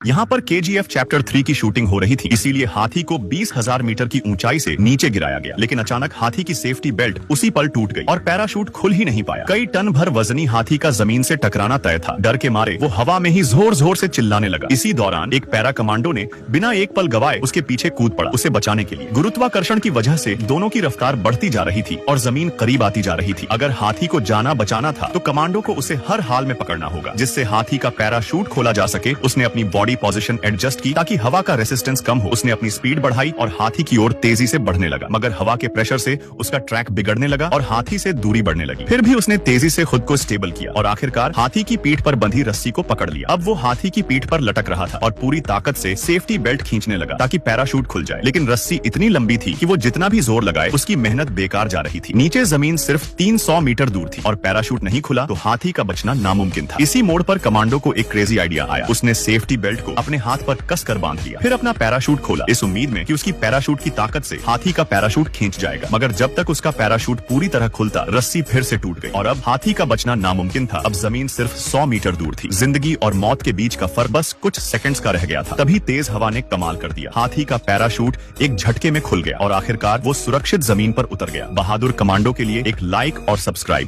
यहाँ पर KGF chapter 3 की शूटिंग हो रही थी, इसीलिए हाथी को 20,000 मीटर की ऊंचाई से नीचे गिराया गया। लेकिन अचानक हाथी की सेफ्टी बेल्ट उसी पल टूट गई और पैराशूट खुल ही नहीं पाया। कई टन भर वजनी हाथी का जमीन से टकराना तय था। डर के मारे वो हवा में ही जोर जोर से चिल्लाने लगा। इसी दौरान एक पैरा कमांडो ने बिना एक पल गवाए उसके पीछे कूद पड़ा उसे बचाने के लिए। गुरुत्वाकर्षण की वजह से दोनों की रफ्तार बढ़ती जा रही थी और जमीन करीब आती जा रही थी। अगर हाथी को जाना बचाना था तो कमांडो को उसे हर हाल में पकड़ना होगा, जिससे हाथी का पैराशूट खोला जा सके। उसने अपनी बॉडी पोजीशन एडजस्ट की ताकि हवा का रेसिस्टेंस कम हो। उसने अपनी स्पीड बढ़ाई और हाथी की ओर तेजी से बढ़ने लगा, मगर हवा के प्रेशर से उसका ट्रैक बिगड़ने लगा और हाथी से दूरी बढ़ने लगी। फिर भी उसने तेजी से खुद को स्टेबल किया और आखिरकार हाथी की पीठ पर बंधी रस्सी को पकड़ लिया। अब वो हाथी की पीठ पर लटक रहा था और पूरी ताकत से सेफ्टी बेल्ट खींचने लगा ताकि पैराशूट खुल जाए। लेकिन रस्सी इतनी लंबी थी कि वो जितना भी जोर लगाए उसकी मेहनत बेकार जा रही थी। नीचे जमीन सिर्फ 300 मीटर दूर थी और पैराशूट नहीं खुला तो हाथी का बचना नामुमकिन था। इसी मोड़ पर कमांडो को एक क्रेजी आइडिया आया। उसने सेफ्टी बेल्ट को अपने हाथ पर कसकर बांध लिया, फिर अपना पैराशूट खोला इस उम्मीद में कि उसकी पैराशूट की ताकत से हाथी का पैराशूट खींच जाएगा। मगर जब तक उसका पैराशूट पूरी तरह खुलता, रस्सी फिर से टूट गई और अब हाथी का बचना नामुमकिन था। अब जमीन सिर्फ 100 मीटर दूर थी। जिंदगी और मौत के बीच का फर्क बस कुछ सेकंड्स का रह गया था। तभी तेज हवा ने कमाल कर दिया। हाथी का पैराशूट एक झटके में खुल गया और आखिरकार वो सुरक्षित जमीन पर उतर गया। बहादुर कमांडो के लिए एक लाइक और सब्सक्राइब।